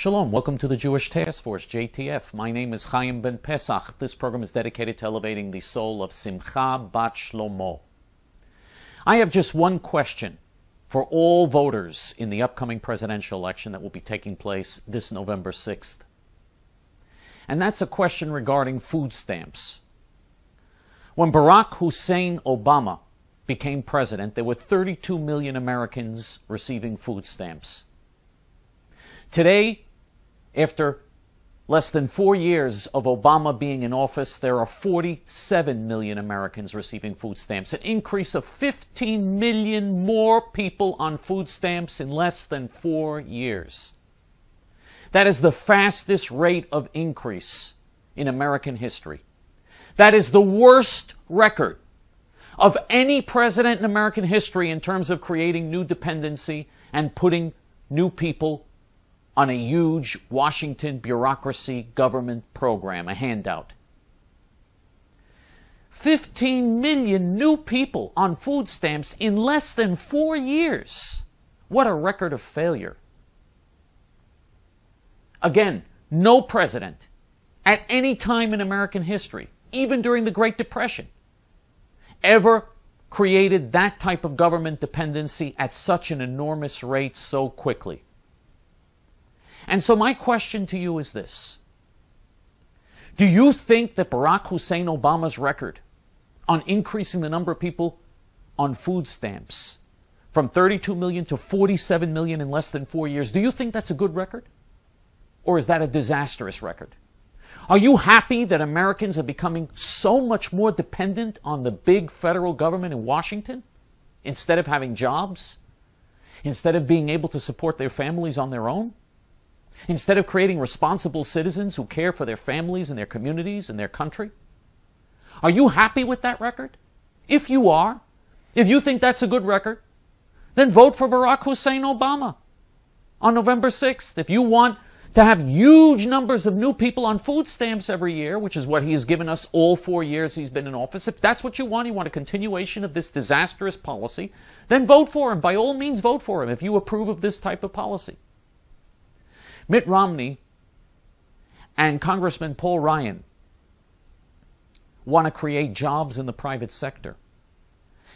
Shalom, welcome to the Jewish Task Force, JTF. My name is Chaim Ben Pesach. This program is dedicated to elevating the soul of Simcha Bat Shlomo. I have just one question for all voters in the upcoming presidential election that will be taking place this November 6th. And that's a question regarding food stamps. When Barack Hussein Obama became president, there were 32 million Americans receiving food stamps. Today, after less than 4 years of Obama being in office, there are 47 million Americans receiving food stamps, an increase of 15 million more people on food stamps in less than 4 years. That is the fastest rate of increase in American history. That is the worst record of any president in American history in terms of creating new dependency and putting new people on a huge Washington bureaucracy government program, a handout. 15 million new people on food stamps in less than 4 years. What a record of failure. Again, no president at any time in American history, even during the Great Depression, ever created that type of government dependency at such an enormous rate so quickly. And so my question to you is this. Do you think that Barack Hussein Obama's record on increasing the number of people on food stamps from 32 million to 47 million in less than 4 years, do you think that's a good record? Or is that a disastrous record? Are you happy that Americans are becoming so much more dependent on the big federal government in Washington instead of having jobs? Instead of being able to support their families on their own? Instead of creating responsible citizens who care for their families and their communities and their country? Are you happy with that record? If you are, if you think that's a good record, then vote for Barack Hussein Obama on November 6th. If you want to have huge numbers of new people on food stamps every year, which is what he has given us all 4 years he's been in office, if that's what you want a continuation of this disastrous policy, then vote for him. By all means, vote for him if you approve of this type of policy. Mitt Romney and Congressman Paul Ryan want to create jobs in the private sector.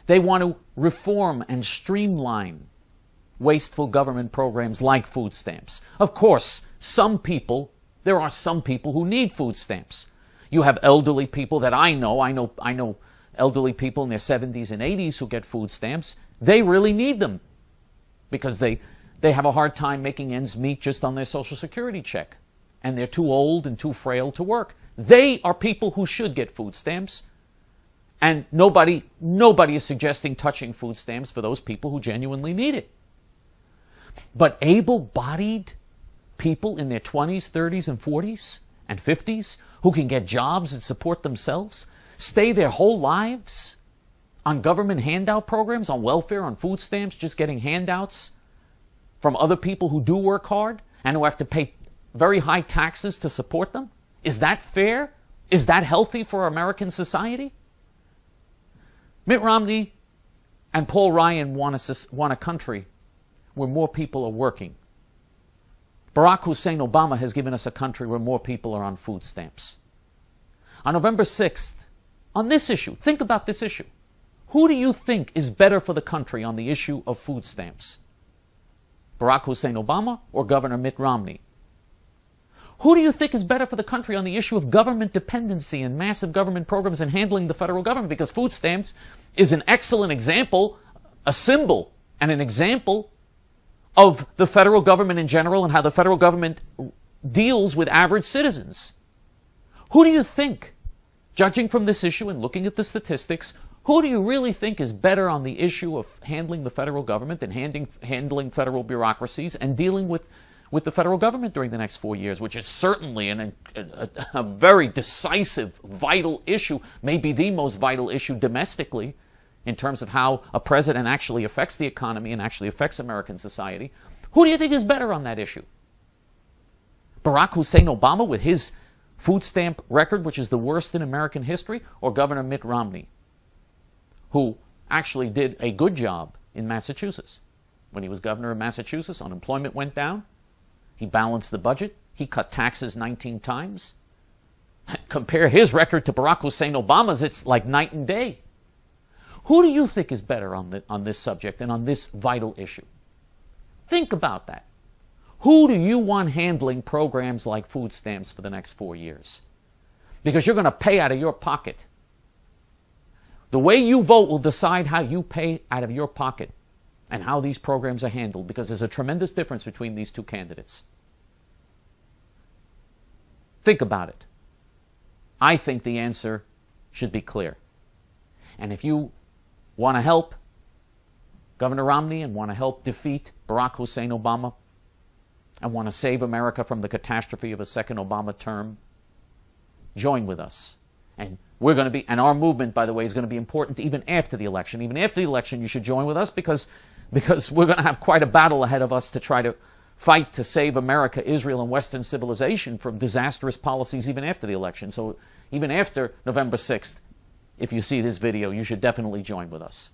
They want to reform and streamline wasteful government programs like food stamps. Of course, there are some people who need food stamps. You have elderly people that I know elderly people in their 70s and 80s who get food stamps. They really need them because they have a hard time making ends meet just on their Social Security check. And they're too old and too frail to work. They are people who should get food stamps. And nobody is suggesting touching food stamps for those people who genuinely need it. But able-bodied people in their 20s, 30s, and 40s, and 50s who can get jobs and support themselves, stay their whole lives on government handout programs, on welfare, on food stamps, just getting handouts from other people who do work hard and who have to pay very high taxes to support them? Is that fair? Is that healthy for American society? Mitt Romney and Paul Ryan want a country where more people are working. Barack Hussein Obama has given us a country where more people are on food stamps. On November 6th, on this issue, think about this issue. Who do you think is better for the country on the issue of food stamps? Barack Hussein Obama or Governor Mitt Romney? Who do you think is better for the country on the issue of government dependency and massive government programs and handling the federal government? Because food stamps is an excellent example, a symbol, and an example of the federal government in general and how the federal government deals with average citizens. Who do you think, judging from this issue and looking at the statistics, who do you really think is better on the issue of handling the federal government and handling federal bureaucracies and dealing with the federal government during the next 4 years, which is certainly a very decisive, vital issue, maybe the most vital issue domestically in terms of how a president actually affects the economy and actually affects American society? Who do you think is better on that issue? Barack Hussein Obama with his food stamp record, which is the worst in American history, or Governor Mitt Romney, who actually did a good job in Massachusetts? When he was governor of Massachusetts, unemployment went down. He balanced the budget. He cut taxes 19 times. Compare his record to Barack Hussein Obama's, it's like night and day. Who do you think is better on this subject and on this vital issue? Think about that. Who do you want handling programs like food stamps for the next 4 years? Because you're going to pay out of your pocket. The way you vote will decide how you pay out of your pocket and how these programs are handled, because there's a tremendous difference between these two candidates. Think about it. I think the answer should be clear. And if you want to help Governor Romney and want to help defeat Barack Hussein Obama and want to save America from the catastrophe of a second Obama term, join with us. And we're going to be, and our movement, by the way, is going to be important even after the election. Even after the election, you should join with us because we're going to have quite a battle ahead of us to try to fight to save America, Israel, and Western civilization from disastrous policies even after the election. So even after November 6th, if you see this video, you should definitely join with us.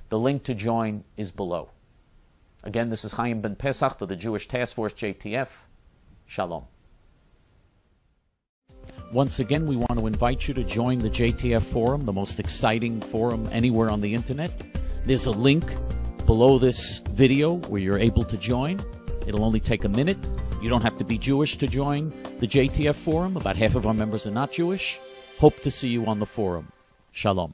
The link to join is below. Again, this is Chaim Ben Pesach for the Jewish Task Force, JTF. Shalom. Once again, we want to invite you to join the JTF Forum, the most exciting forum anywhere on the internet. There's a link below this video where you're able to join. It'll only take a minute. You don't have to be Jewish to join the JTF Forum. About half of our members are not Jewish. Hope to see you on the forum. Shalom.